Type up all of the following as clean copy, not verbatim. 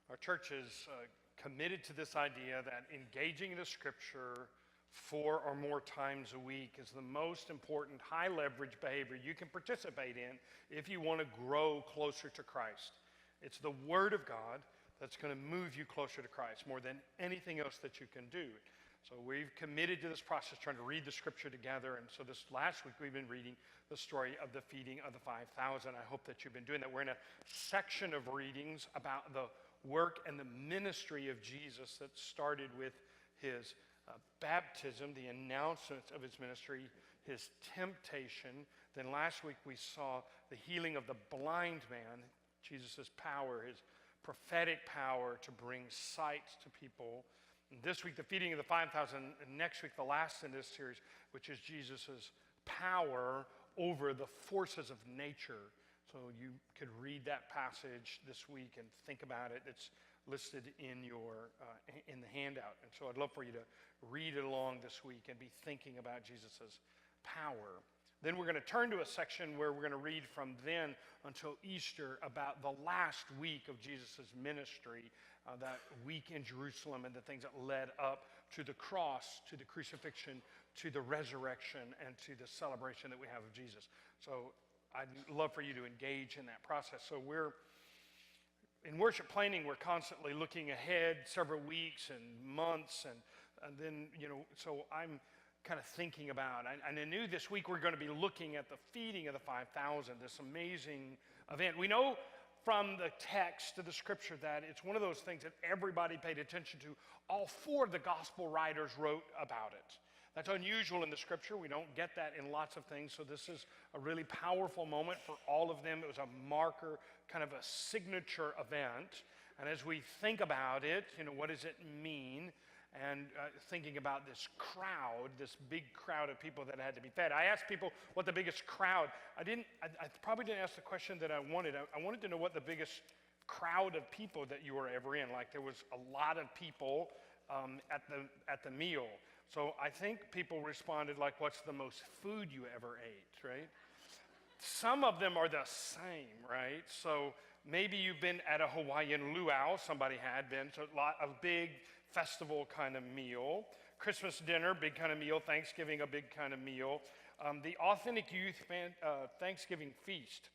Our church is committed to this idea that engaging the Scripture 4 or more times a week is the most important high leverage behavior you can participate in if you want to grow closer to Christ. It's the Word of God that's going to move you closer to Christ more than anything else that you can do. So we've committed to this process, trying to read the Scripture together. And so this last week, we've been reading the story of the feeding of the 5,000. I hope that you've been doing that. We're in a section of readings about the work and the ministry of Jesus that started with his baptism, the announcement of his ministry, his temptation. Then last week, we saw the healing of the blind man, Jesus' power, his prophetic power to bring sight to people. And this week, the feeding of the 5,000, and next week, the last in this series, which is Jesus' power over the forces of nature. So you could read that passage this week and think about it. It's listed in your in the handout. And so I'd love for you to read it along this week and be thinking about Jesus' power. Then we're going to turn to a section where we're going to read from then until Easter about the last week of Jesus' ministry, that week in Jerusalem and the things that led up to the cross, to the crucifixion, to the resurrection, and to the celebration that we have of Jesus. So I'd love for you to engage in that process. So we're in worship planning, we're constantly looking ahead several weeks and months, and then, so I'm kind of thinking about, and I knew this week we're going to be looking at the feeding of the 5,000, this amazing event. We know from the text of the Scripture that it's one of those things that everybody paid attention to. All four of the gospel writers wrote about it. That's unusual in the Scripture. We don't get that in lots of things, so this is a really powerful moment for all of them. It was a marker, kind of a signature event, and as we think about it, what does it mean? And thinking about this crowd, this big crowd of people that had to be fed. I asked people what the biggest crowd, I probably didn't ask the question that I wanted. I wanted to know what the biggest crowd of people that you were ever in. Like there was a lot of people at the meal. So I think people responded like, what's the most food you ever ate, right? Some of them are the same, right? So maybe you've been at a Hawaiian luau, somebody had been, so a big festival kind of meal. Christmas dinner, big kind of meal. Thanksgiving, a big kind of meal. The Authentic Youth Thanksgiving feast.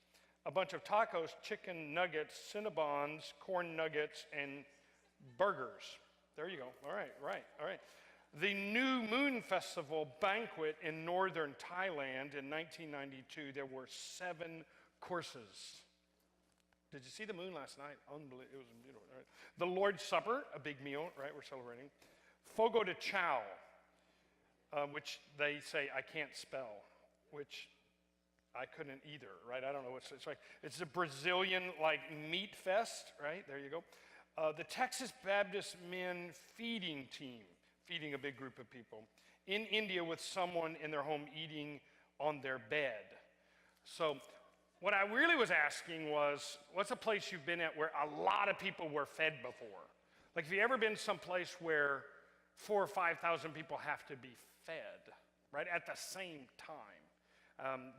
A bunch of tacos, chicken nuggets, Cinnabons, corn nuggets, and burgers. There you go. All right. The New Moon Festival banquet in northern Thailand in 1992, there were 7 courses. Did you see the moon last night? Unbelievable. It was beautiful. Right? The Lord's Supper, a big meal, right? We're celebrating. Fogo de chao, which they say I can't spell, which I couldn't either, right? I don't know what it's like. It's a Brazilian meat fest, right? There you go. The Texas Baptist Men feeding team, feeding a big group of people. In India with someone in their home eating on their bed. So what I really was asking was, what's a place you've been at where a lot of people were fed before? Like, have you ever been someplace where 4,000 or 5,000 people have to be fed, right, at the same time?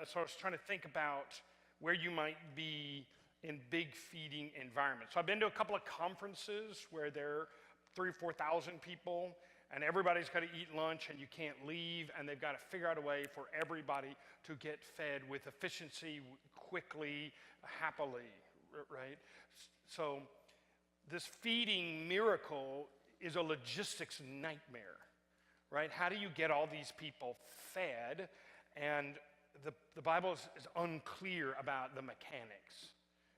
So I was trying to think about where you might be in big feeding environments. So I've been to a couple of conferences where there are 3,000 or 4,000 people, and everybody's got to eat lunch, and you can't leave, and they've got to figure out a way for everybody to get fed with efficiency, quickly, happily, right? So this feeding miracle is a logistics nightmare, right? How do you get all these people fed? And the Bible is unclear about the mechanics,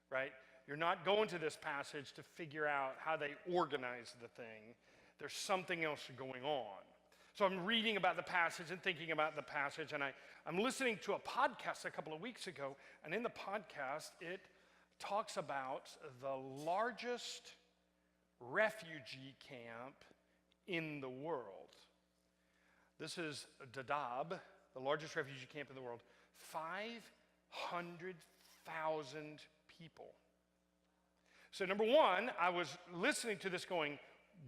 right? You're not going to this passage to figure out how they organize the thing. There's something else going on. So I'm reading about the passage and thinking about the passage, and I'm listening to a podcast a couple of weeks ago, and in the podcast, it talks about the largest refugee camp in the world. This is Dadaab, the largest refugee camp in the world. 500,000 people. So number one, I was listening to this going,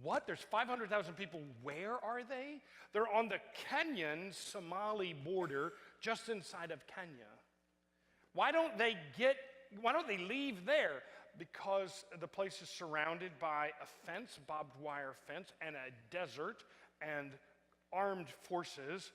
what? There's 500,000 people. Where are they? They're on the Kenyan-Somali border, just inside of Kenya. Why don't they leave there? because the place is surrounded by a fence, barbed wire fence, and a desert, and armed forces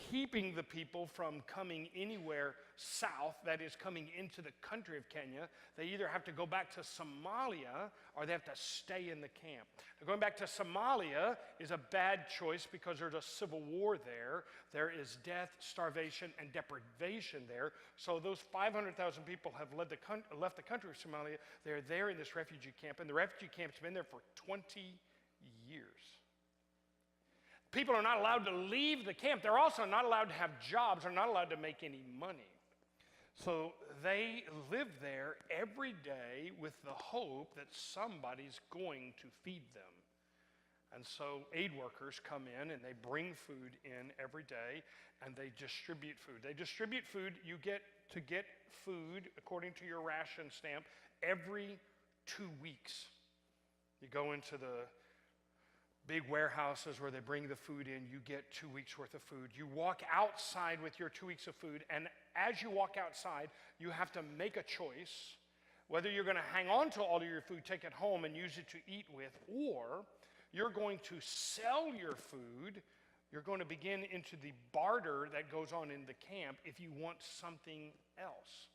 keeping the people from coming anywhere south, that is, coming into the country of Kenya. They either have to go back to Somalia or they have to stay in the camp. Now, going back to Somalia is a bad choice because there's a civil war there. There is death, starvation, and deprivation there. So those 500,000 people have left the country of Somalia. They're there in this refugee camp, and the refugee camp's been there for 20 years. People are not allowed to leave the camp. They're also not allowed to have jobs. They're not allowed to make any money. So they live there every day with the hope that somebody's going to feed them. And so aid workers come in and they bring food in every day and they distribute food. They distribute food. You get to get food according to your ration stamp every 2 weeks. You go into the big warehouses where they bring the food in, you get 2 weeks worth of food. You walk outside with your 2 weeks of food, and as you walk outside, you have to make a choice whether you're going to hang on to all of your food, take it home, and use it to eat with, or you're going to sell your food. You're going to begin into the barter that goes on in the camp if you want something else.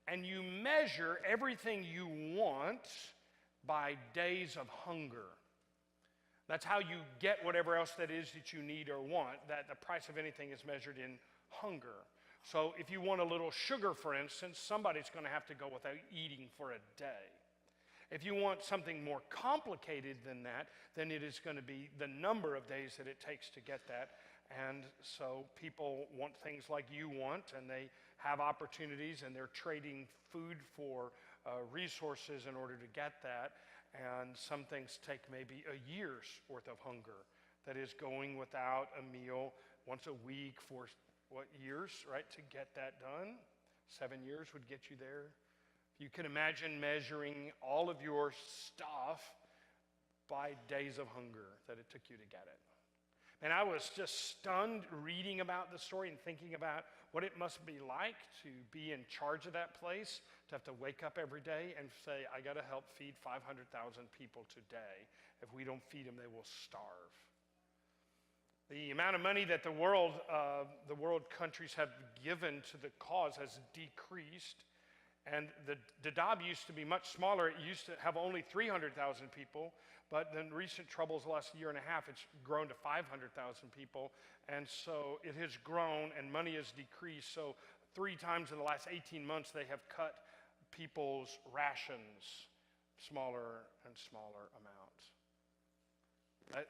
And you measure everything you want by days of hunger. That's how you get whatever else that is that you need or want, that the price of anything is measured in hunger. So if you want a little sugar, for instance, somebody's going to have to go without eating for a day. If you want something more complicated than that, then it is going to be the number of days that it takes to get that. And so people want things like you want, and they have opportunities, and they're trading food for resources in order to get that. And some things take maybe a year's worth of hunger. That is going without a meal once a week for what years, right, to get that done? 7 years would get you there. You can imagine measuring all of your stuff by days of hunger that it took you to get it. And I was just stunned reading about the story and thinking about what it must be like to be in charge of that place, to have to wake up every day and say, I got to help feed 500,000 people today. If we don't feed them, they will starve. The amount of money that the world countries have given to the cause has decreased. And the Dadaab used to be much smaller. It used to have only 300,000 people. But in recent troubles, the last year and a half, it's grown to 500,000 people. And so it has grown and money has decreased. So 3 times in the last 18 months, they have cut people's rations smaller and smaller amounts.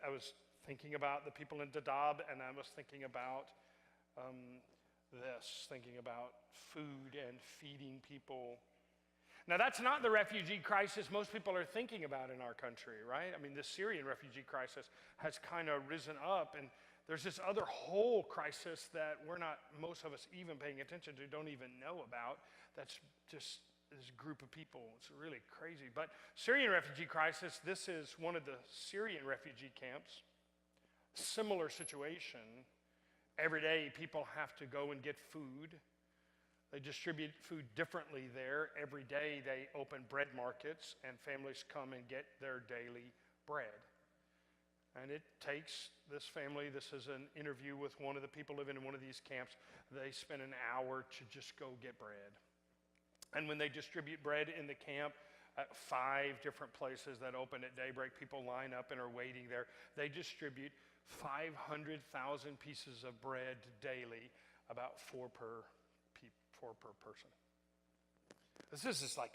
I was thinking about the people in Dadaab, and I was thinking about thinking about food and feeding people. Now, that's not the refugee crisis most people are thinking about in our country, right? I mean, the Syrian refugee crisis has kind of risen up, and there's this other whole crisis that most of us even paying attention to, don't even know about. That's just this group of people. It's really crazy. But Syrian refugee crisis, this is one of the Syrian refugee camps. Similar situation. Every day people have to go and get food. They distribute food differently there. Every day they open bread markets and families come and get their daily bread. And it takes this family, this is an interview with one of the people living in one of these camps, they spend an hour to just go get bread. And when they distribute bread in the camp, at 5 different places that open at daybreak, people line up and are waiting there. They distribute 500,000 pieces of bread daily, about 4 per person. This is just like,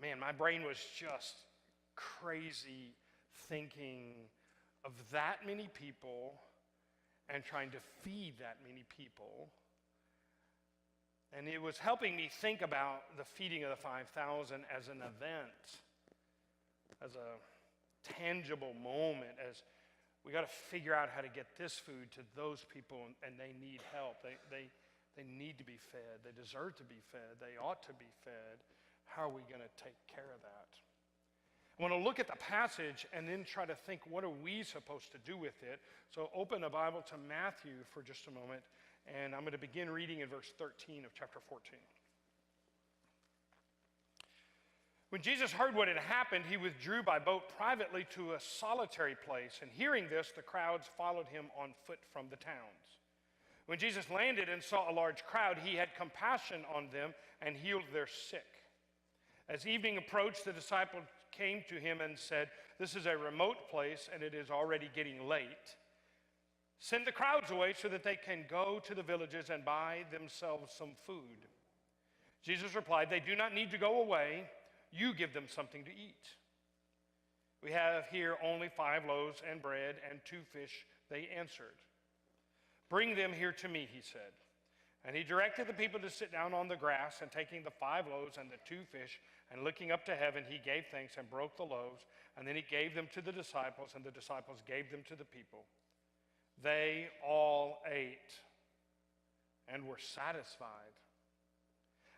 man, my brain was just crazy thinking of that many people and trying to feed that many people. And it was helping me think about the feeding of the 5,000 as an event, as a tangible moment, as we got to figure out how to get this food to those people, and they need help. They need to be fed. They deserve to be fed. They ought to be fed. How are we going to take care of that? I want to look at the passage and then try to think, what are we supposed to do with it? So open a Bible to Matthew for just a moment, and I'm going to begin reading in verse 13 of chapter 14. When Jesus heard what had happened, he withdrew by boat privately to a solitary place. And hearing this, the crowds followed him on foot from the towns. When Jesus landed and saw a large crowd, he had compassion on them and healed their sick. As evening approached, the disciples came to him and said, "This is a remote place and it is already getting late. Send the crowds away so that they can go to the villages and buy themselves some food." Jesus replied, "They do not need to go away. You give them something to eat." "We have here only 5 loaves and bread and 2 fish," they answered. "Bring them here to me," he said. And he directed the people to sit down on the grass, and taking the 5 loaves and the 2 fish, and looking up to heaven, he gave thanks and broke the loaves, and then he gave them to the disciples, and the disciples gave them to the people. They all ate and were satisfied.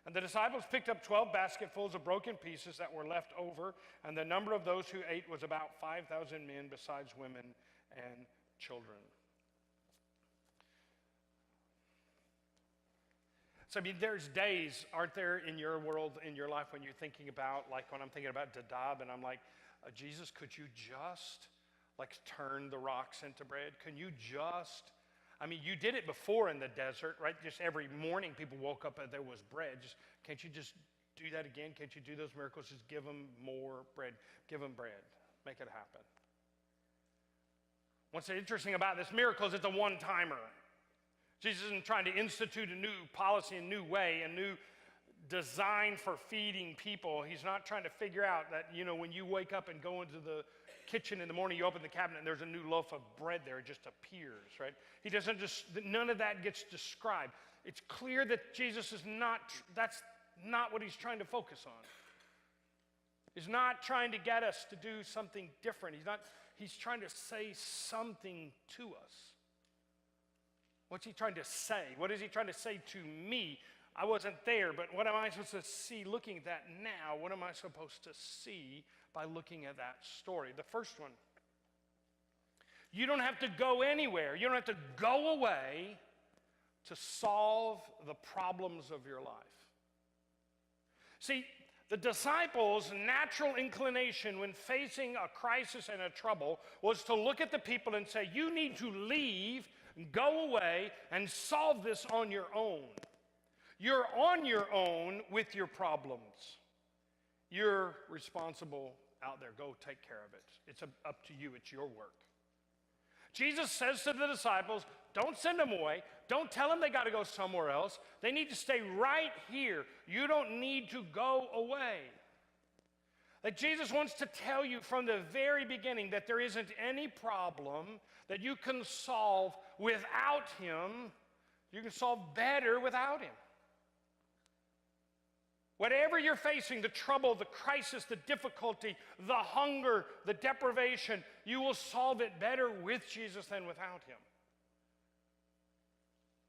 And the disciples picked up 12 basketfuls of broken pieces that were left over, and the number of those who ate was about 5,000 men, besides women and children. So, there's days, aren't there, in your world, in your life, when you're thinking about, like when I'm thinking about Dadab, and I'm like, Jesus, could you just, turn the rocks into bread? Can you just, you did it before in the desert, right? Just every morning people woke up and there was bread. Can't you just do that again? Can't you do those miracles? Just give them more bread. Give them bread. Make it happen. What's interesting about this miracle is it's a one-timer. Jesus isn't trying to institute a new policy, a new way, a new design for feeding people. He's not trying to figure out that, when you wake up and go into the kitchen in the morning, you open the cabinet and there's a new loaf of bread there. It just appears, right? He doesn't none of that gets described. It's clear that Jesus is that's not what he's trying to focus on. He's not trying to get us to do something different. He's trying to say something to us. What's he trying to say? What is he trying to say to me? I wasn't there, but what am I supposed to see looking at that now? What am I supposed to see by looking at that story? The first one, you don't have to go anywhere. You don't have to go away to solve the problems of your life. See, the disciples' natural inclination when facing a crisis and a trouble was to look at the people and say, you need to leave, go away, and solve this on your own. You're on your own with your problems. You're responsible out there. Go take care of it. It's up to you. It's your work. Jesus says to the disciples, don't send them away. Don't tell them they got to go somewhere else. They need to stay right here. You don't need to go away. That Jesus wants to tell you from the very beginning that there isn't any problem that you can solve without him. You can solve better without him. Whatever you're facing, the trouble, the crisis, the difficulty, the hunger, the deprivation, you will solve it better with Jesus than without him.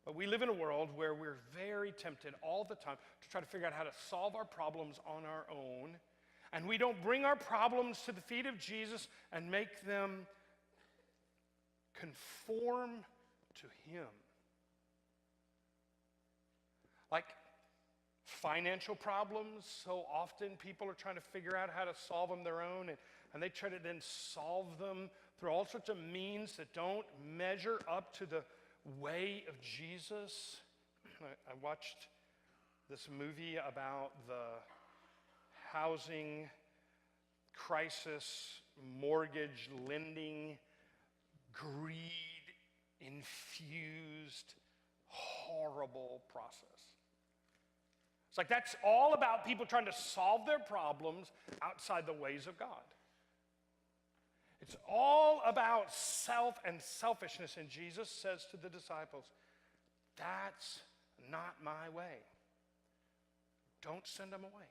But we live in a world where we're very tempted all the time to try to figure out how to solve our problems on our own. And we don't bring our problems to the feet of Jesus and make them conform to him. Like financial problems, so often people are trying to figure out how to solve them their own, and they try to then solve them through all sorts of means that don't measure up to the way of Jesus. I watched this movie about the housing crisis, mortgage lending, greed-infused, horrible process. It's like that's all about people trying to solve their problems outside the ways of God. It's all about self and selfishness. And Jesus says to the disciples, that's not my way. Don't send them away.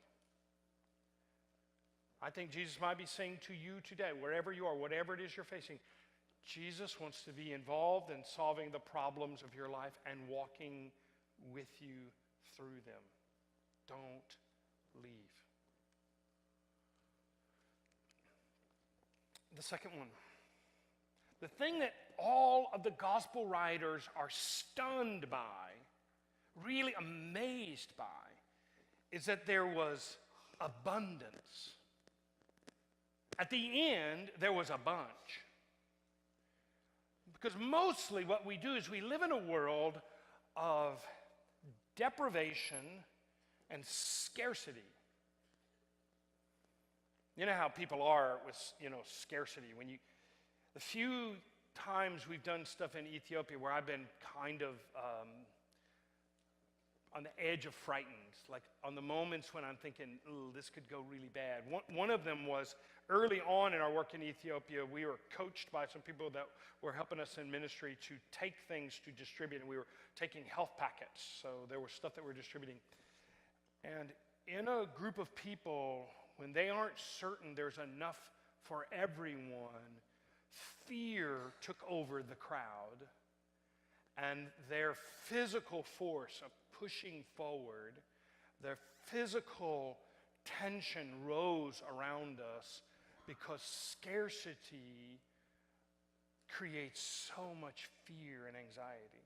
I think Jesus might be saying to you today, wherever you are, whatever it is you're facing, Jesus wants to be involved in solving the problems of your life and walking with you through them. Don't leave. The second one, the thing that all of the gospel writers are stunned by, really amazed by, is that there was abundance. At the end, there was a bunch. Because mostly what we do is we live in a world of deprivation and scarcity. You know how people are with, scarcity. The few times we've done stuff in Ethiopia where I've been kind of on the edge of frightened, like on the moments when I'm thinking, "Ooh, this could go really bad." One of them was early on in our work in Ethiopia. We were coached by some people that were helping us in ministry to take things to distribute, and we were taking health packets. So there was stuff that we're distributing. And in a group of people, when they aren't certain there's enough for everyone, fear took over the crowd, and their physical force of pushing forward, their physical tension rose around us because scarcity creates so much fear and anxiety.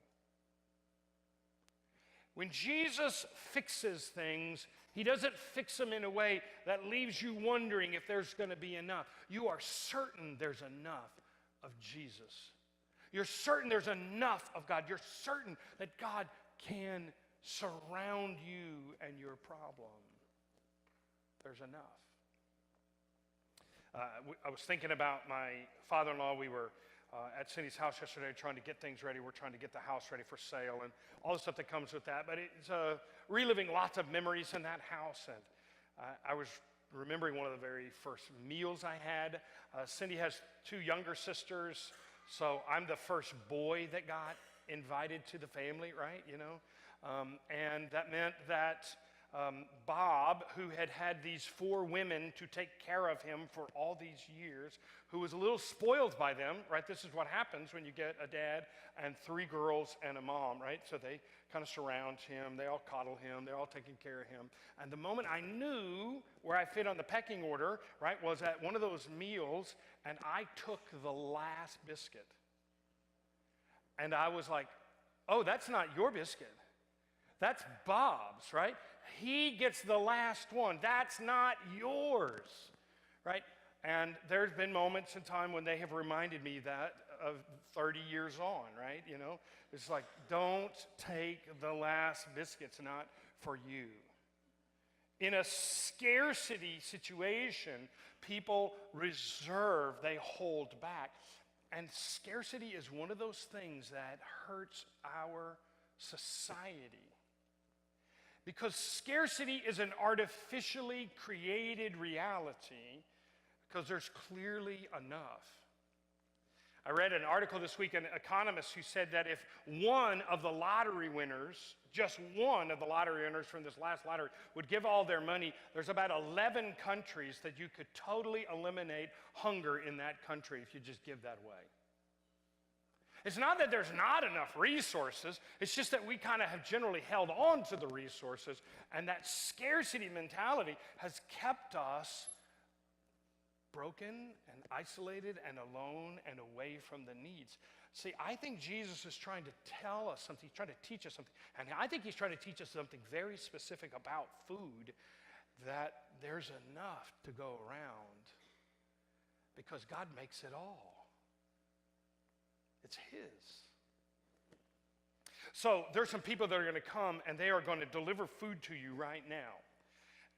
When Jesus fixes things, he doesn't fix them in a way that leaves you wondering if there's going to be enough. You are certain there's enough of Jesus. You're certain there's enough of God. You're certain that God can surround you and your problem. There's enough. I was thinking about my father-in-law. We were at Cindy's house yesterday trying to get things ready. We're trying to get the house ready for sale and all the stuff that comes with that. But it's reliving lots of memories in that house. And I was remembering one of the very first meals I had. Cindy has 2 younger sisters, so I'm the first boy that got invited to the family, right? And that meant that Bob, who had had these 4 women to take care of him for all these years, who was a little spoiled by them, right? This is what happens when you get a dad and 3 girls and a mom, right? So they kind of surround him, they all coddle him, they're all taking care of him. And the moment I knew where I fit on the pecking order, right, was at one of those meals, and I took the last biscuit. And I was like, "Oh, that's not your biscuit. That's Bob's," right? He gets the last one. That's not yours, right? And there's been moments in time when they have reminded me that of 30 years on, right? It's like, don't take the last biscuits, not for you. In a scarcity situation, people reserve, they hold back. And scarcity is one of those things that hurts our society. Because scarcity is an artificially created reality because there's clearly enough. I read an article this week, an economist who said that if one of the lottery winners, just one of the lottery winners from this last lottery, would give all their money, there's about 11 countries that you could totally eliminate hunger in that country if you just give that away. It's not that there's not enough resources, it's just that we kind of have generally held on to the resources, and that scarcity mentality has kept us broken and isolated and alone and away from the needs. See, I think Jesus is trying to tell us something, he's trying to teach us something, and I think he's trying to teach us something very specific about food, that there's enough to go around because God makes it all. It's his. So there's some people that are going to come and they are going to deliver food to you right now.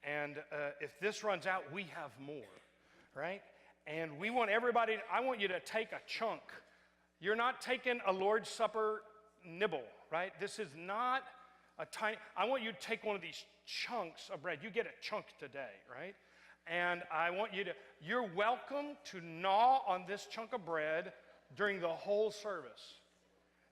And if this runs out, we have more, right? And we want everybody, I want you to take a chunk. You're not taking a Lord's Supper nibble, right? This is not a tiny, I want you to take one of these chunks of bread. You get a chunk today, right? And I want you to, you're welcome to gnaw on this chunk of bread during the whole service.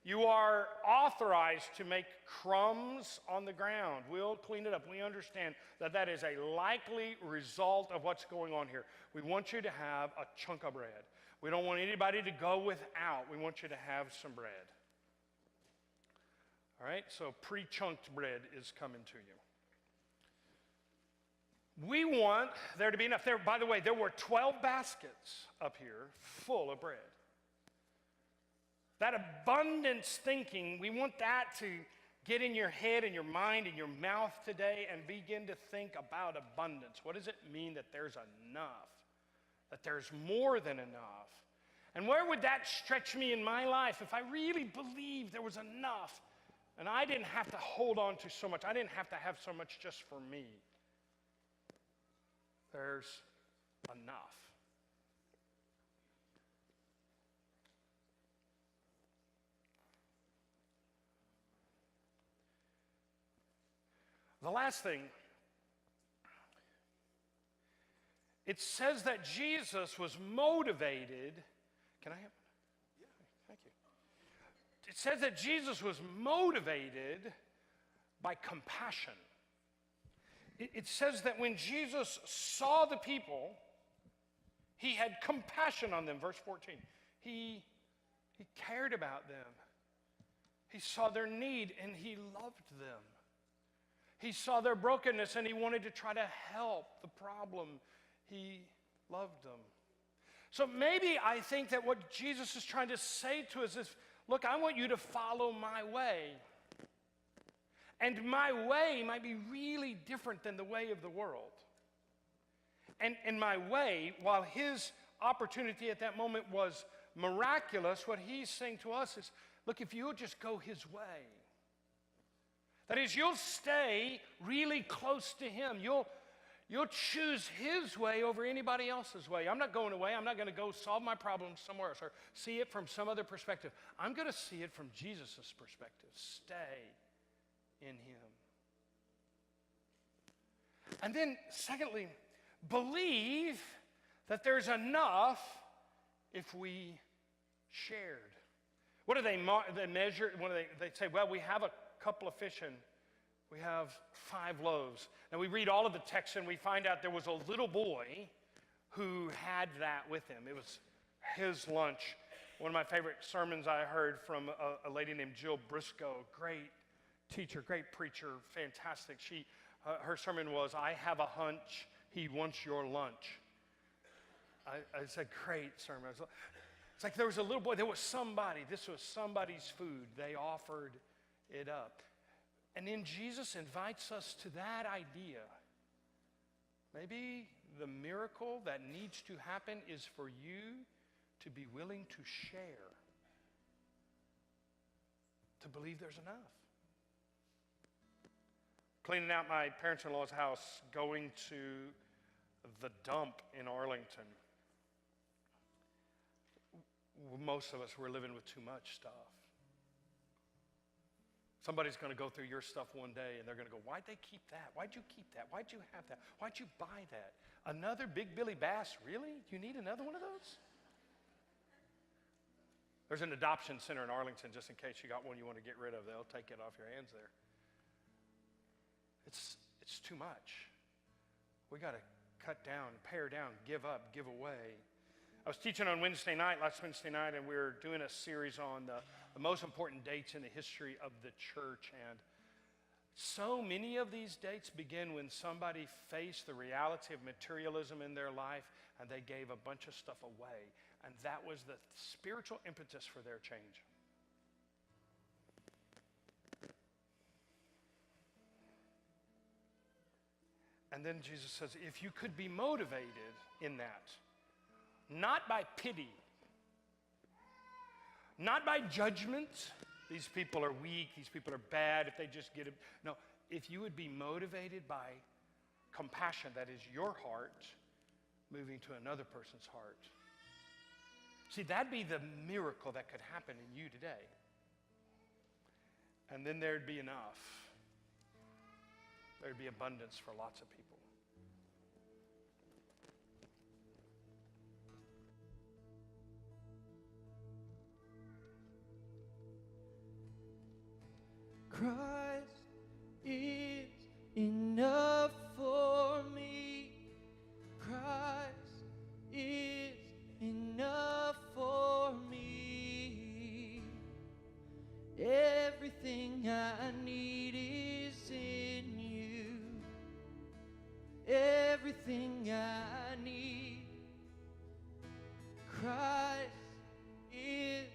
You are authorized to make crumbs on the ground. We'll clean it up. We understand that that is a likely result of what's going on here. We want you to have a chunk of bread. We don't want anybody to go without. We want you to have some bread. All right, so pre-chunked bread is coming to you. We want there to be enough. There, by the way, there were 12 baskets up here full of bread. That abundance thinking, we want that to get in your head and your mind and your mouth today and begin to think about abundance. What does it mean that there's enough? That there's more than enough? And where would that stretch me in my life if I really believed there was enough and I didn't have to hold on to so much? I didn't have to have so much just for me. There's enough. The last thing, it says that Jesus was motivated. Can I have? Yeah, thank you. It says that Jesus was motivated by compassion. It says that when Jesus saw the people, he had compassion on them. Verse 14. He cared about them. He saw their need and he loved them. He saw their brokenness and he wanted to try to help the problem. He loved them. So maybe I think that what Jesus is trying to say to us is, look, I want you to follow my way. And my way might be really different than the way of the world. And my way, while his opportunity at that moment was miraculous, what he's saying to us is, look, if you'll just go his way, that is, you'll stay really close to him. You'll choose his way over anybody else's way. I'm not going away. I'm not going to go solve my problem somewhere else or see it from some other perspective. I'm going to see it from Jesus' perspective. Stay in him. And then, secondly, believe that there's enough if we shared. What do they measure? What do they say? Well, we have a couple of fish and we have 5 loaves. And we read all of the text and we find out there was a little boy who had that with him. It was his lunch. One of my favorite sermons I heard from a lady named Jill Briscoe, great teacher, great preacher, fantastic. Her sermon was, I have a hunch he wants your lunch. It's a great sermon. It's like there was a little boy, there was somebody, this was somebody's food. They offered it up. And then Jesus invites us to that idea. Maybe the miracle that needs to happen is for you to be willing to share, to believe there's enough. Cleaning out my parents-in-law's house, going to the dump in Arlington. Most of us were living with too much stuff. Somebody's going to go through your stuff one day and they're going to go, why'd they keep that? Why'd you keep that? Why'd you have that? Why'd you buy that? Another Big Billy Bass? Really? You need another one of those? There's an adoption center in Arlington, just in case you got one you want to get rid of. They'll take it off your hands there. It's too much. We got to cut down, pare down, give up, give away. I was teaching on last Wednesday night, and we were doing a series on the most important dates in the history of the church. And so many of these dates begin when somebody faced the reality of materialism in their life and they gave a bunch of stuff away. And that was the spiritual impetus for their change. And then Jesus says, if you could be motivated in that, not by pity, not by judgment, these people are weak, these people are bad, if they just get it. No, if you would be motivated by compassion, that is your heart moving to another person's heart. See, that'd be the miracle that could happen in you today. And then there'd be enough. There'd be abundance for lots of people. Christ is enough for me. Christ is enough for me. Everything I need is in you. Everything I need. Christ is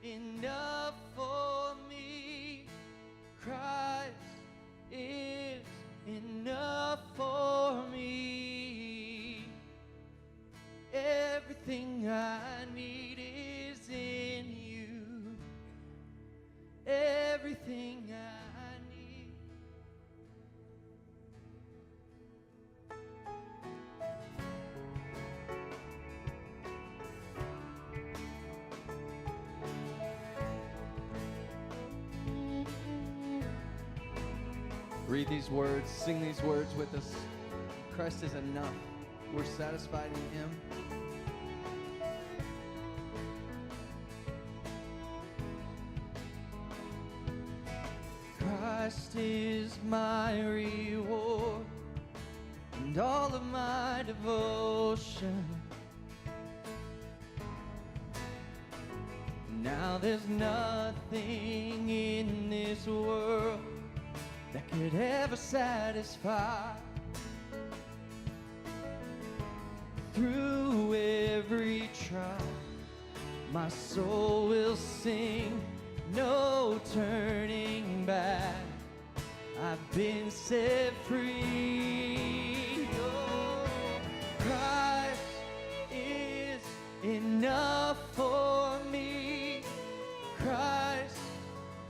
enough for me. Christ read these words, sing these words with us. Christ is enough. We're satisfied in Him. Christ is my reward and all of my devotion. Now there's nothing in this world that could ever satisfy. Through every trial, my soul will sing, no turning back. I've been set free. Oh, Christ is enough for me. Christ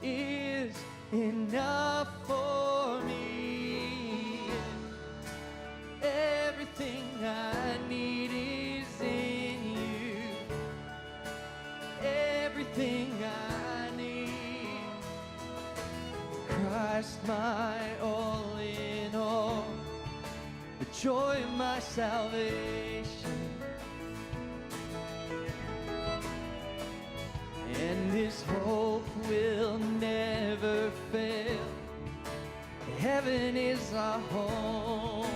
is enough for me. Everything I need is in you. Everything I need. Christ, my all in all, the joy of my salvation. And this hope will never fail. Heaven is our home.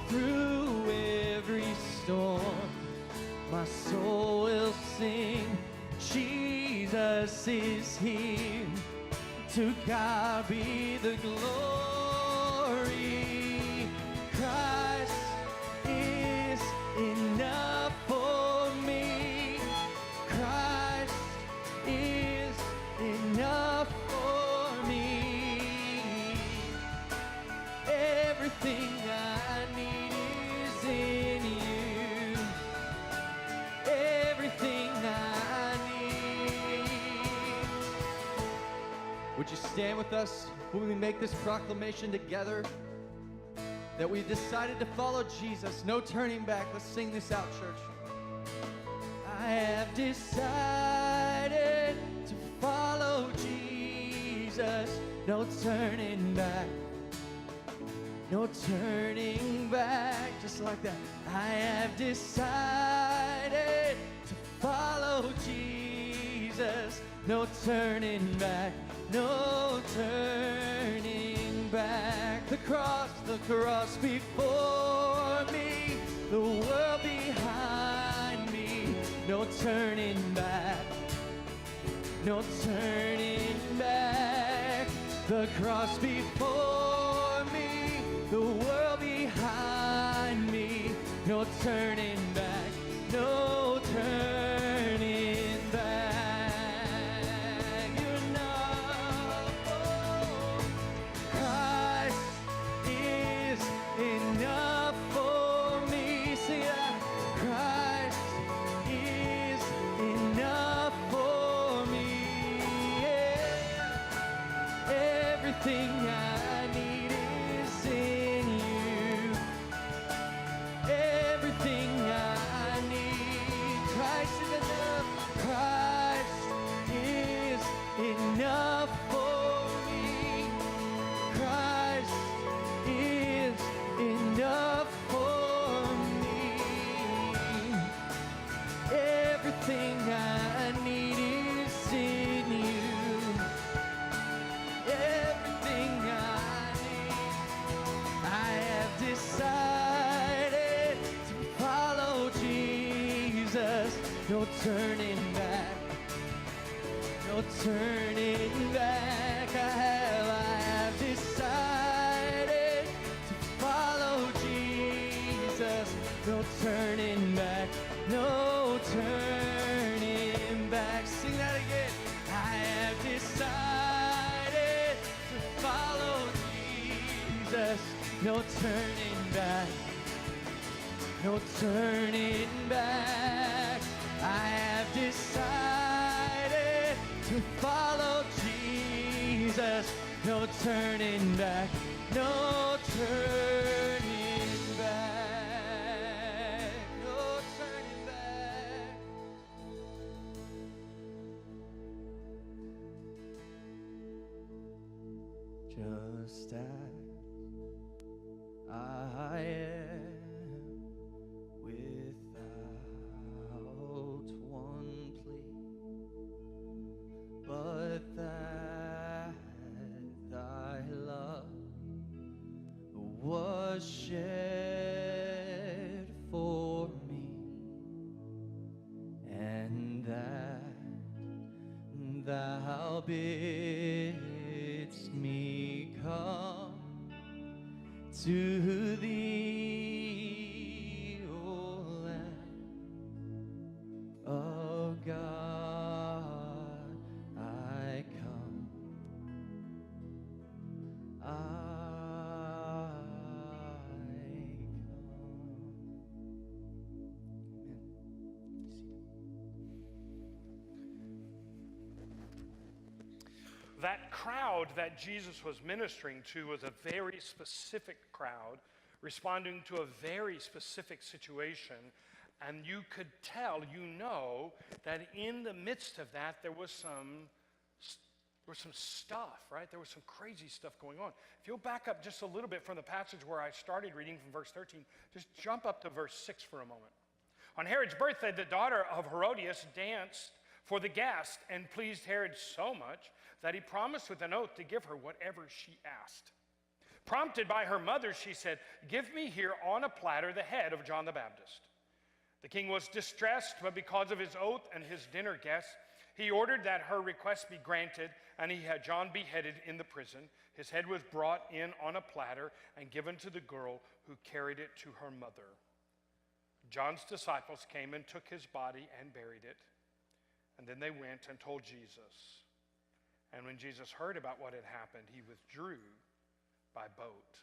Through every storm, my soul will sing, Jesus is here. To God be the glory. Christ is enough for me. Christ is enough for me. Everything I need is in you. Everything I need. Would you stand with us when we make this proclamation together? That we've decided to follow Jesus. No turning back. Let's sing this out, church. I have decided to follow Jesus. No turning back. No turning back. Just like that. I have decided to follow Jesus. No turning back. No turning back. The cross before me, the world behind me. No turning back. No turning back. The cross before me, the world behind me. No turning back. No turning back. You're enough. Oh, Christ is enough for me. See that? Christ is enough for me. Yeah. Everything I need is in you. Everything I need. Christ is enough. Christ is enough for me. Christ is enough for me. Everything I need is in you. Everything I need. I have decided to follow Jesus. No turning back. No turning back. I have decided to follow Jesus. No turning back. No turning back. Sing that again. I have decided to follow Jesus. No turning back. No turning back. I have decided to follow Jesus. No turning back. No turning back. No turning back. just as I am, without one plea, but that thy love was shed for me, and that thou bidst me come to thee, O Lamb of God, I come, I That crowd that Jesus was ministering to was a very specific crowd, responding to a very specific situation. And you could tell, that in the midst of that, there was some stuff, right? There was some crazy stuff going on. If you'll back up just a little bit from the passage where I started reading from verse 13, just jump up to verse 6 for a moment. On Herod's birthday, the daughter of Herodias danced for the guest and pleased Herod so much that he promised with an oath to give her whatever she asked. Prompted by her mother, she said, "Give me here on a platter the head of John the Baptist." The king was distressed, but because of his oath and his dinner guests, he ordered that her request be granted, and he had John beheaded in the prison. His head was brought in on a platter and given to the girl, who carried it to her mother. John's disciples came and took his body and buried it. And then they went and told Jesus. And when Jesus heard about what had happened, he withdrew by boat.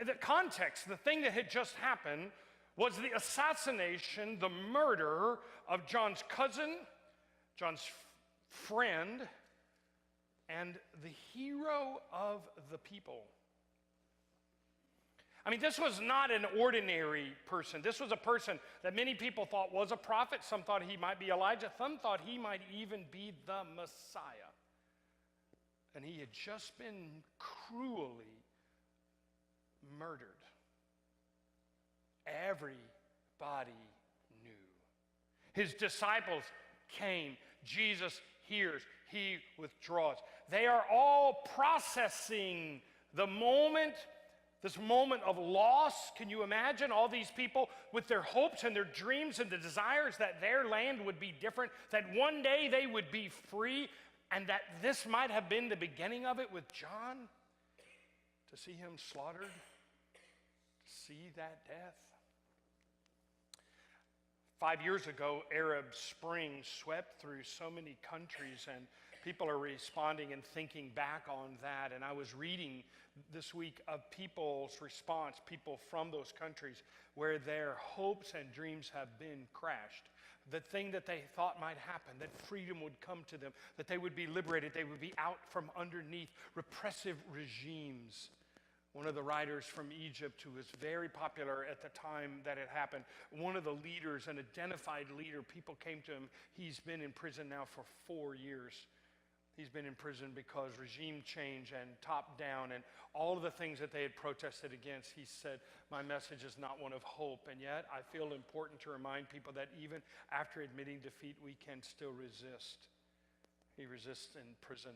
The context, the thing that had just happened, was the assassination, the murder of John's cousin, John's friend, and the hero of the people. I mean, this was not an ordinary person. This was a person that many people thought was a prophet. Some thought he might be Elijah. Some thought he might even be the Messiah. And he had just been cruelly murdered. Everybody knew. His disciples came. Jesus hears. He withdraws. They are all processing the moment. This moment of loss. Can you imagine all these people with their hopes and their dreams and the desires that their land would be different, that one day they would be free, and that this might have been the beginning of it with John? To see him slaughtered, to see that death. 5 years ago, Arab Spring swept through so many countries, and people are responding and thinking back on that. And I was reading this week of people's response, people from those countries where their hopes and dreams have been crashed. The thing that they thought might happen, that freedom would come to them, that they would be liberated, they would be out from underneath repressive regimes. One of the writers from Egypt, who was very popular at the time that it happened, one of the leaders, an identified leader, people came to him. He's been in prison now for 4 years. He's been in prison because regime change and top down and all of the things that they had protested against. He said, "My message is not one of hope, and yet I feel important to remind people that even after admitting defeat, we can still resist." He resists in prison.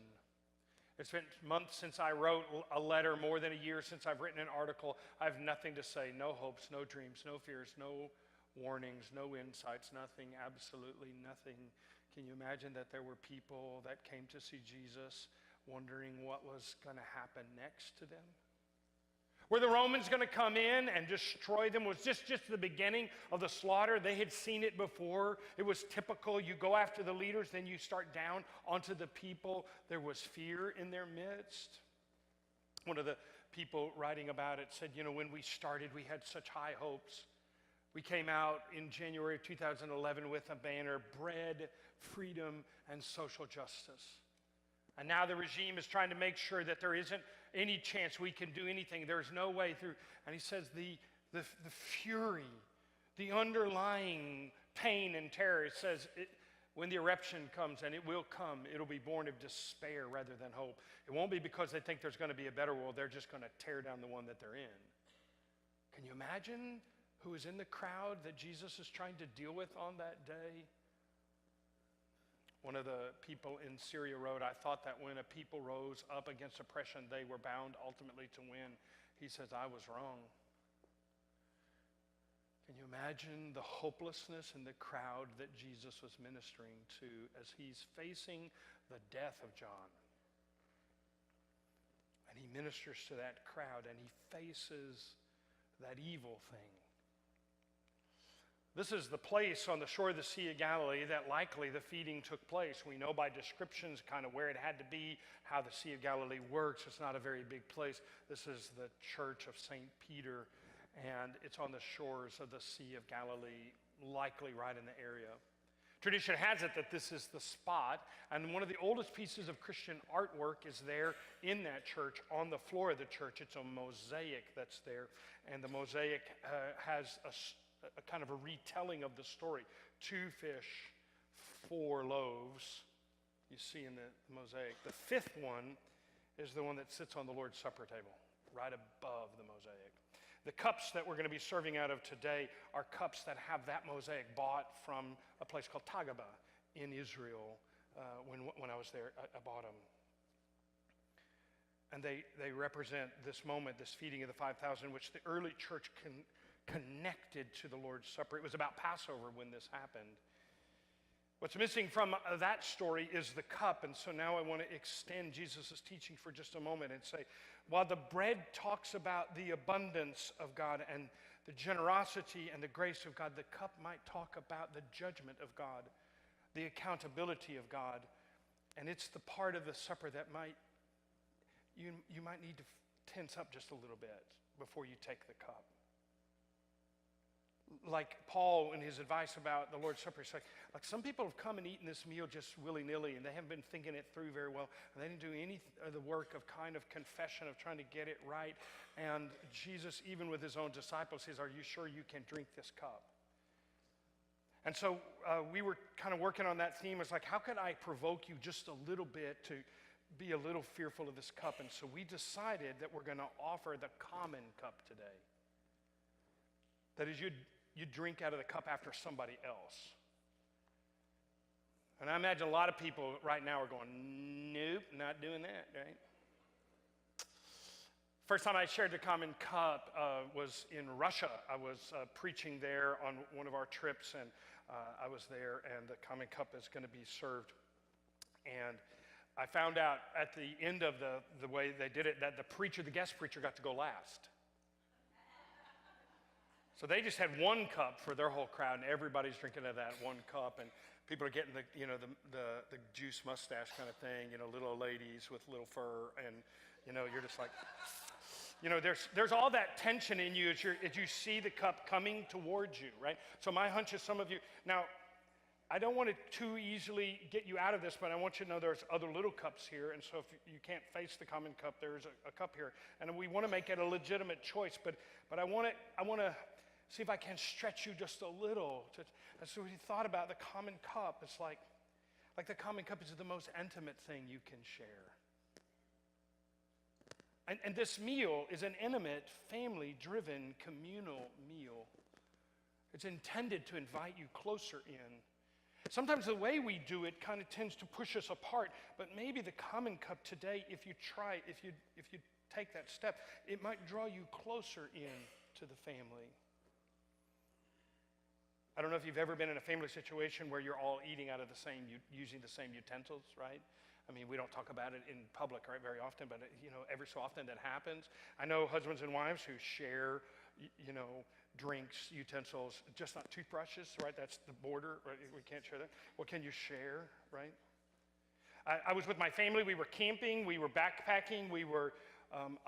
It's been months since I wrote a letter, more than a year since I've written an article. I have nothing to say, no hopes, no dreams, no fears, no warnings, no insights, nothing, absolutely nothing. Can you imagine that there were people that came to see Jesus wondering what was going to happen next to them? Were the Romans going to come in and destroy them? Was this just the beginning of the slaughter? They had seen it before. It was typical. You go after the leaders, then you start down onto the people. There was fear in their midst. One of the people writing about it said, when we started, we had such high hopes. We came out in January of 2011 with a banner, bread, freedom, and social justice. And now the regime is trying to make sure that there isn't any chance we can do anything. There's no way through. And he says the fury, the underlying pain and terror, it says When the eruption comes, and it will come, it'll be born of despair rather than hope. It won't be because they think there's going to be a better world. They're just going to tear down the one that they're in. Can you imagine who is in the crowd that Jesus is trying to deal with on that day? One of the people in Syria wrote, I thought that when a people rose up against oppression, they were bound ultimately to win. He says, I was wrong. Can you imagine the hopelessness in the crowd that Jesus was ministering to as he's facing the death of John? And he ministers to that crowd and he faces that evil thing. This is the place on the shore of the Sea of Galilee that likely the feeding took place. We know by descriptions kind of where it had to be, how the Sea of Galilee works. It's not a very big place. This is the church of St. Peter, and it's on the shores of the Sea of Galilee, likely right in the area. Tradition has it that this is the spot, and one of the oldest pieces of Christian artwork is there in that church, on the floor of the church. It's a mosaic that's there, and the mosaic has a kind of a retelling of the story. 2 fish, 4 loaves, you see in the mosaic. The 5th one is the one that sits on the Lord's Supper table, right above the mosaic. The cups that we're going to be serving out of today are cups that have that mosaic bought from a place called Tagaba in Israel. When I was there, I bought them. And they represent this moment, this feeding of the 5,000, which the early church connected to the Lord's Supper. It was about Passover when this happened. What's missing from that story is the cup, and so now I want to extend Jesus' teaching for just a moment and say, while the bread talks about the abundance of God and the generosity and the grace of God, the cup might talk about the judgment of God, the accountability of God, and it's the part of the supper that you might need to tense up just a little bit before you take the cup. Like Paul in his advice about the Lord's Supper, he's like some people have come and eaten this meal just willy-nilly, and they haven't been thinking it through very well, and they didn't do any of the work of kind of confession, of trying to get it right. And Jesus, even with his own disciples, says, are you sure you can drink this cup? And so we were kind of working on that theme. It's like, how could I provoke you just a little bit to be a little fearful of this cup? And so we decided that we're going to offer the common cup today. That is, you drink out of the cup after somebody else. And I imagine a lot of people right now are going, nope, not doing that, right? First time I shared the common cup was in Russia. I was preaching there on one of our trips, and I was there, and the common cup is going to be served. And I found out at the end of the way they did it that the guest preacher got to go last. So they just had one cup for their whole crowd, and everybody's drinking out of that one cup, and people are getting the juice mustache kind of thing, little ladies with little fur, and you're just like, there's all that tension in you as you see the cup coming towards you, right? So my hunch is some of you now. I don't want to too easily get you out of this, but I want you to know there's other little cups here, and so if you can't face the common cup, there's a cup here, and we want to make it a legitimate choice, but I want to see if I can stretch you just a little. And so we thought about the common cup. It's like the common cup is the most intimate thing you can share. And this meal is an intimate, family-driven, communal meal. It's intended to invite you closer in. Sometimes the way we do it kind of tends to push us apart, but maybe the common cup today, if you take that step, it might draw you closer in to the family. I don't know if you've ever been in a family situation where you're all eating out of using the same utensils, right? I mean, we don't talk about it in public, right, very often, but every so often that happens. I know husbands and wives who share, drinks, utensils, just not toothbrushes, right? That's the border, right? We can't share that. What can you share, right? I was with my family. We were camping. We were backpacking. We were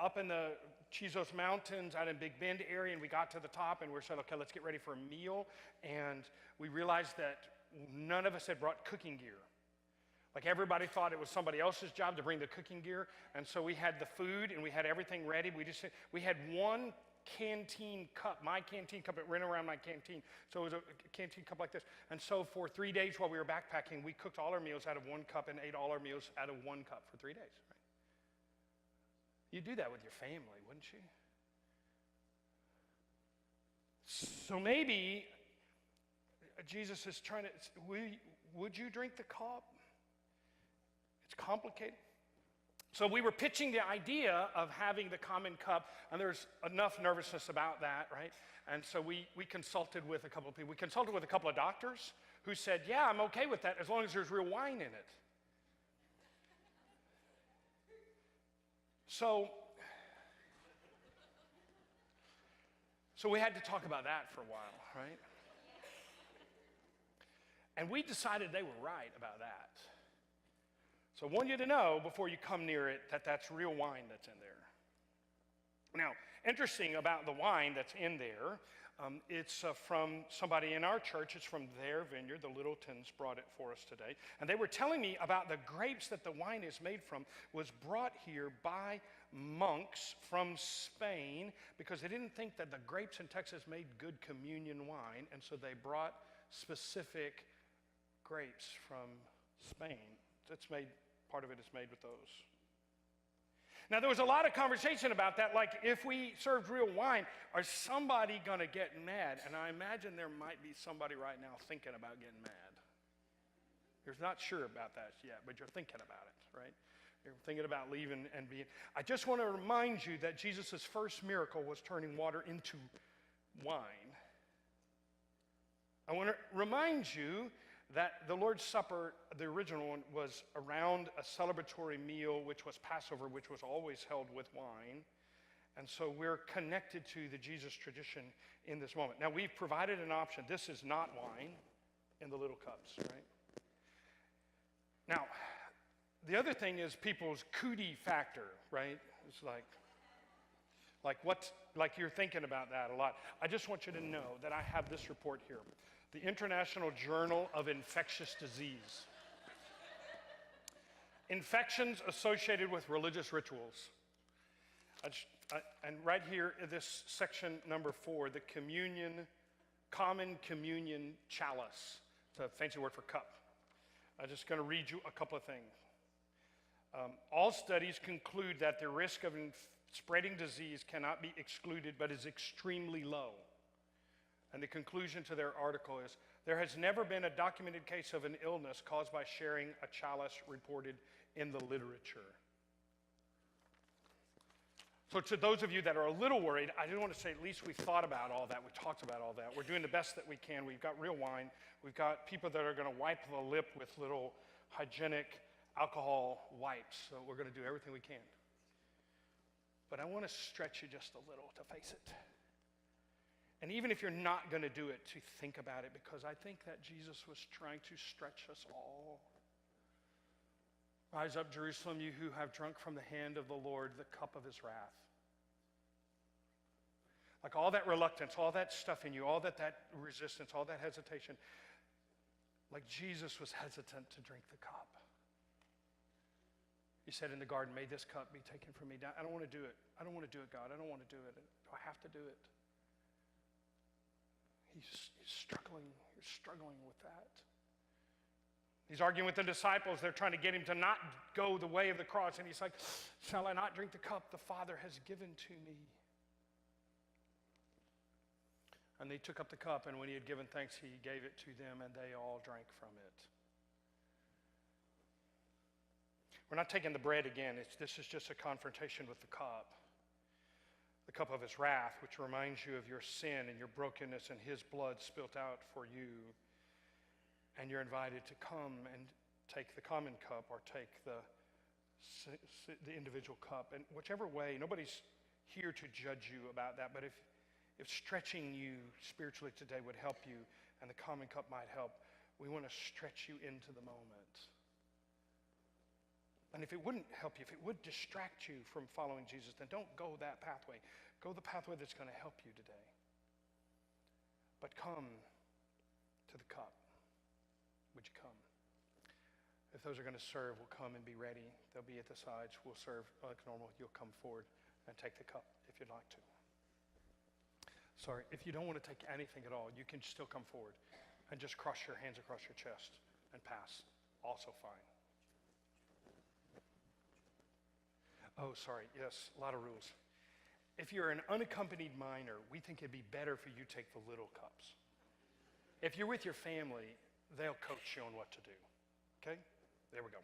up in the Chizos Mountains out in Big Bend area, and we got to the top, and we said, okay, let's get ready for a meal. And we realized that none of us had brought cooking gear. Like everybody thought it was somebody else's job to bring the cooking gear, and so we had the food and we had everything ready. We had one canteen cup, my canteen cup. It ran around my canteen. So it was a canteen cup like this. And so for 3 days while we were backpacking, we cooked all our meals out of one cup and ate all our meals out of one cup for 3 days. Right? You'd do that with your family, wouldn't you? So maybe Jesus is trying to, would you drink the cup? It's complicated. So we were pitching the idea of having the common cup, and there's enough nervousness about that, right? And so we consulted with a couple of people. We consulted with a couple of doctors who said, yeah, I'm okay with that as long as there's real wine in it. So we had to talk about that for a while, right? And we decided they were right about that. So I want you to know before you come near it that that's real wine that's in there. Now, interesting about the wine that's in there, it's from somebody in our church. It's from their vineyard. The Littletons brought it for us today. And they were telling me about the grapes that the wine is made from was brought here by monks from Spain because they didn't think that the grapes in Texas made good communion wine, and so they brought specific grapes from Spain. Part of it is made with those. Now, there was a lot of conversation about that, like if we served real wine, are somebody going to get mad? And I imagine there might be somebody right now thinking about getting mad. You're not sure about that yet, but you're thinking about it, right? You're thinking about leaving and being. I just want to remind you that Jesus' first miracle was turning water into wine. I want to remind you that the Lord's Supper, the original one, was around a celebratory meal, which was Passover, which was always held with wine. And so we're connected to the Jesus tradition in this moment. Now, we've provided an option. This is not wine in the little cups, right? Now, the other thing is people's cootie factor, right? It's like you're thinking about that a lot. I just want you to know that I have this report here. The International Journal of Infectious Disease. Infections associated with religious rituals. And right here, in this section number 4, the common communion chalice. It's a fancy word for cup. I'm just going to read you a couple of things. All studies conclude that the risk of spreading disease cannot be excluded, but is extremely low. And the conclusion to their article is, there has never been a documented case of an illness caused by sharing a chalice reported in the literature. So to those of you that are a little worried, I do want to say at least we thought about all that. We talked about all that. We're doing the best that we can. We've got real wine. We've got people that are going to wipe the lip with little hygienic alcohol wipes. So we're going to do everything we can. But I want to stretch you just a little to face it. And even if you're not going to do it, to think about it, because I think that Jesus was trying to stretch us all. Rise up, Jerusalem, you who have drunk from the hand of the Lord the cup of his wrath. Like all that reluctance, all that stuff in you, all that resistance, all that hesitation, like Jesus was hesitant to drink the cup. He said in the garden, may this cup be taken from me. I don't want to do it. I don't want to do it, God. I don't want to do it. Do I have to do it? He's struggling. He's struggling with that. He's arguing with the disciples. They're trying to get him to not go the way of the cross. And he's like, shall I not drink the cup the Father has given to me? And they took up the cup, and when he had given thanks, he gave it to them, and they all drank from it. We're not taking the bread again. This is just a confrontation with the cup. The cup of his wrath, which reminds you of your sin and your brokenness and his blood spilt out for you. And you're invited to come and take the common cup or take the individual cup. And whichever way, nobody's here to judge you about that, but if stretching you spiritually today would help you and the common cup might help, we want to stretch you into the moment. And if it wouldn't help you, if it would distract you from following Jesus, then don't go that pathway. Go the pathway that's going to help you today. But come to the cup. Would you come? If those are going to serve, will come and be ready. They'll be at the sides. We'll serve like normal. You'll come forward and take the cup if you'd like to. Sorry, if you don't want to take anything at all, you can still come forward and just cross your hands across your chest and pass. Also fine. Oh, sorry, yes, a lot of rules. If you're an unaccompanied minor, we think it'd be better for you to take the little cups. If you're with your family, they'll coach you on what to do. Okay? There we go.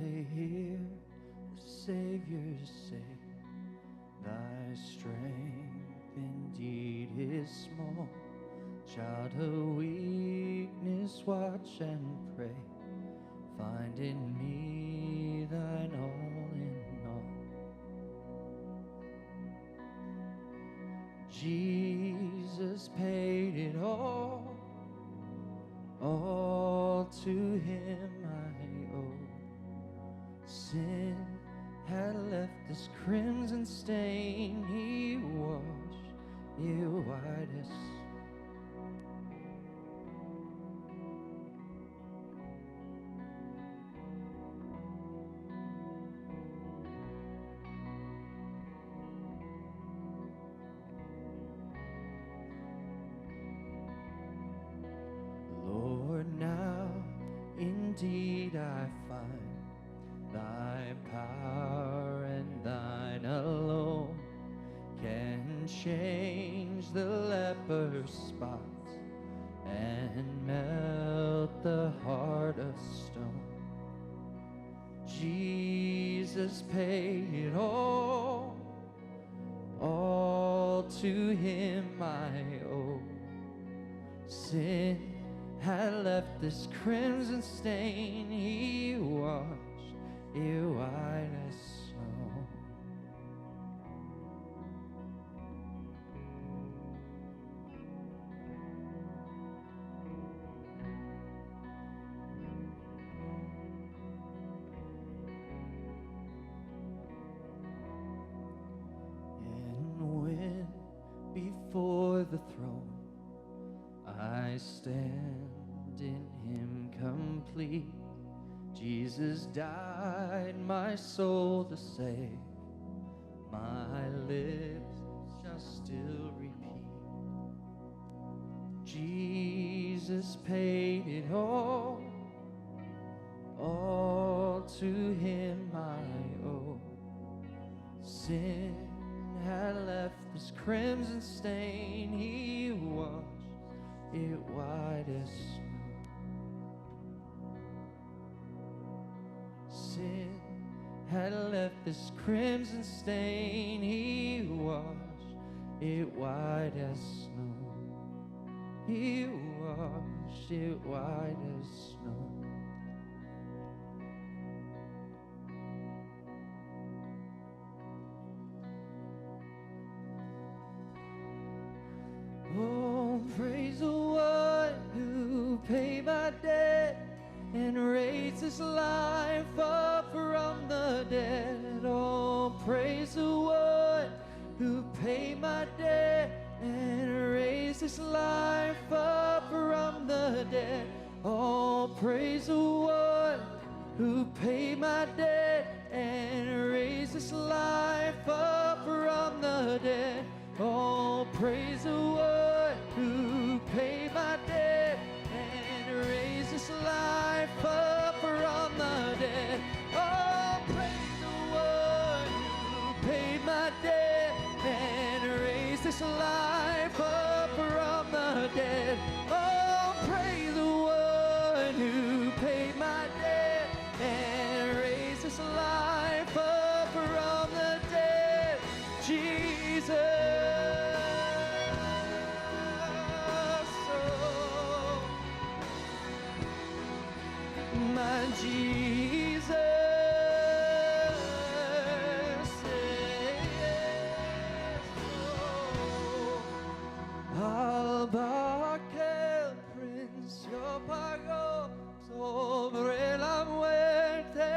I hear the Savior say, thy strength indeed is small. Child of weakness, watch and pray. Find in me thine all in all. Jesus paid it all to him I owe. Sin had left this crimson stain, he washed it white as snow. Lord, now indeed I find thy power and thine alone can change the leper's spots and melt the heart of stone. Jesus paid it all to him I owe. Sin had left this crimson stain, he washed it white as snow. And when before the throne I stand in him complete, Jesus died my soul to save. My lips shall still repeat, Jesus paid it all to him I owe. Sin had left this crimson stain, he washed it white as snow. Sin had left this crimson stain, he washed it white as snow. He washed it white as snow. Oh, praise the one who paid my debt and and raised his life up from the dead. Oh, praise the one who paid my debt and raised his life up from the dead. Oh, praise the one who paid my debt and raised his life up from the dead. Oh, praise the one who paid my debt and raised his life up from the dead. Oh, praise the one who paid my debt and raised his life up from the dead. Oh, praise the one who paid my debt and raised his life up from the dead. Jesus, oh, my Jesus, yes, oh, alba aquel precio pagó sobre la muerte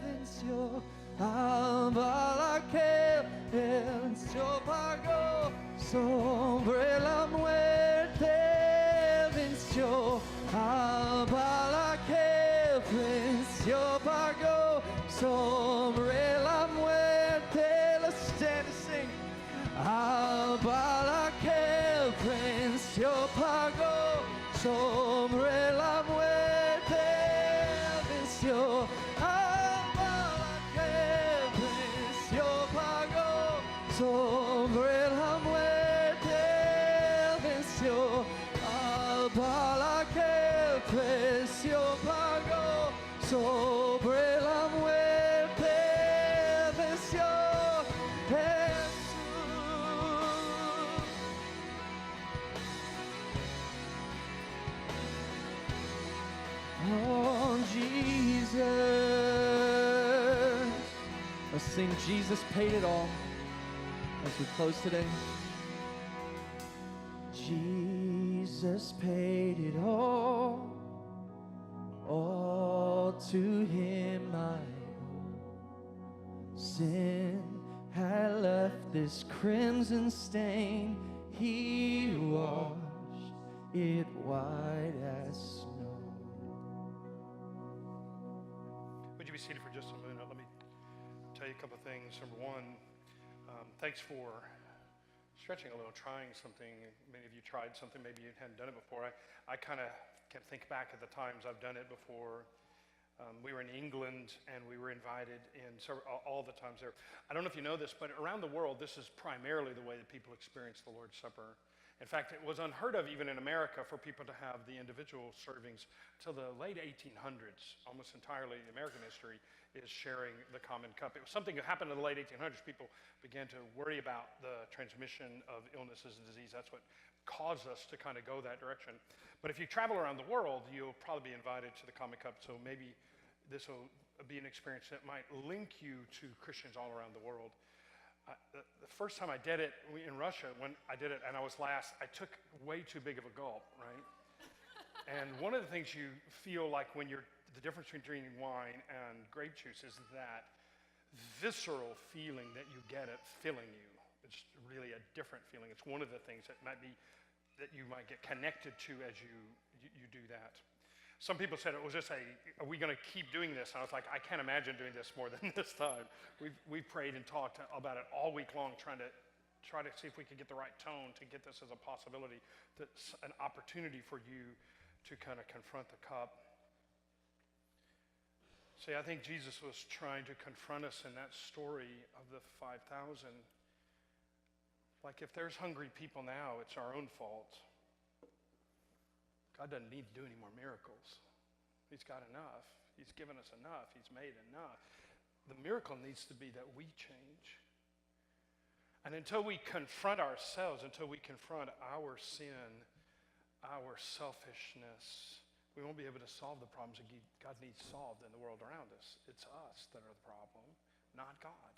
venció. Alba aquel precio pagó sobre la muerte venció. Alba aquel precio pagó sobre la muerte. Let's stand and sing. Alba aquel precio pagó sobre la muerte venció. Alba aquel precio pagó sobre la muerte venció. Alba aquel precio pagó sobre la muerte venció. Oh, Jesus. Let's sing Jesus Paid It All as we close today. Jesus paid it all to him I owe. Sin had left this crimson stain, he washed it white as snow. Would you be seated for just a minute? Let me tell you a couple of things. Number one, thanks for stretching a little, trying something. Many of you tried something, maybe you hadn't done it before. I kind of can think back at the times I've done it before. We were in England and we were invited in all the times there. I don't know if you know this, but around the world, this is primarily the way that people experience the Lord's Supper. In fact, it was unheard of even in America for people to have the individual servings till the late 1800s. Almost entirely American history is sharing the common cup. It was something that happened in the late 1800s. People began to worry about the transmission of illnesses and disease. That's what caused us to kind of go that direction. But if you travel around the world, you'll probably be invited to the common cup. So maybe this will be an experience that might link you to Christians all around the world. The first time I did it in Russia, when I did it and I was last, I took way too big of a gulp, right? And one of the things you feel like when you're, the difference between drinking wine and grape juice is that visceral feeling that you get it filling you. It's really a different feeling. It's one of the things that might be, that you might get connected to as you do that. Some people said it was just are we going to keep doing this? And I was like, I can't imagine doing this more than this time. We've prayed and talked about it all week long, trying to see if we could get the right tone to get this as a possibility, that's an opportunity for you to kind of confront the cup. See, I think Jesus was trying to confront us in that story of the 5,000. Like, if there's hungry people now, it's our own fault. God doesn't need to do any more miracles. He's got enough. He's given us enough. He's made enough. The miracle needs to be that we change. And until we confront ourselves, until we confront our sin, our selfishness, we won't be able to solve the problems that God needs solved in the world around us. It's us that are the problem, not God.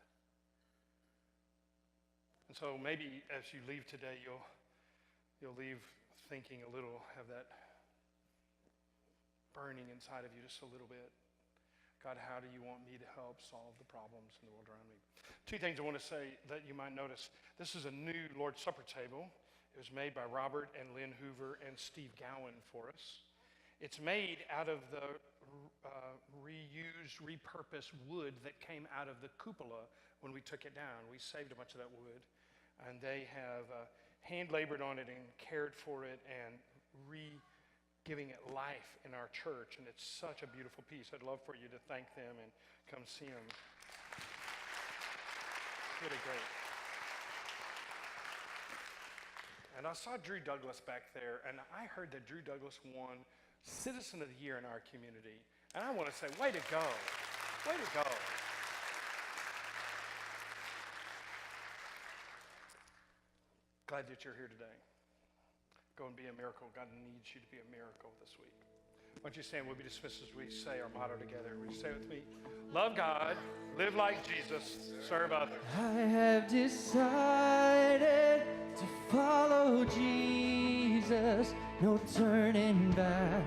And so maybe as you leave today, you'll leave thinking a little, have that burning inside of you just a little bit. God, how do you want me to help solve the problems in the world around me? Two things I want to say that you might notice. This is a new Lord's Supper table. It was made by Robert and Lynn Hoover and Steve Gowan for us. It's made out of the reused, repurposed wood that came out of the cupola when we took it down. We saved a bunch of that wood, and they have hand-labored on it and cared for it and giving it life in our church, and it's such a beautiful piece. I'd love for you to thank them and come see them. Really great. And I saw Drew Douglas back there, and I heard that Drew Douglas won Citizen of the Year in our community. And I want to say, way to go. Way to go. Glad that you're here today. Go and be a miracle. God needs you to be a miracle this week. Why don't you stand? We'll be dismissed as we say our motto together. Will you say it with me? Love God, live like Jesus, serve others. I have decided to follow Jesus. No turning back.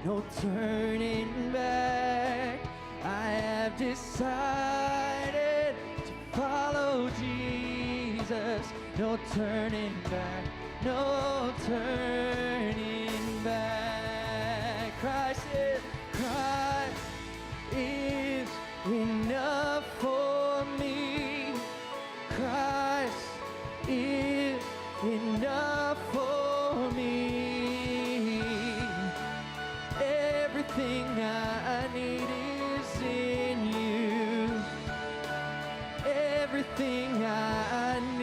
No turning back. I have decided to follow Jesus. No turning back. No turning back. Christ is enough for me. Christ is enough for me. Everything I need is in you. Everything I need.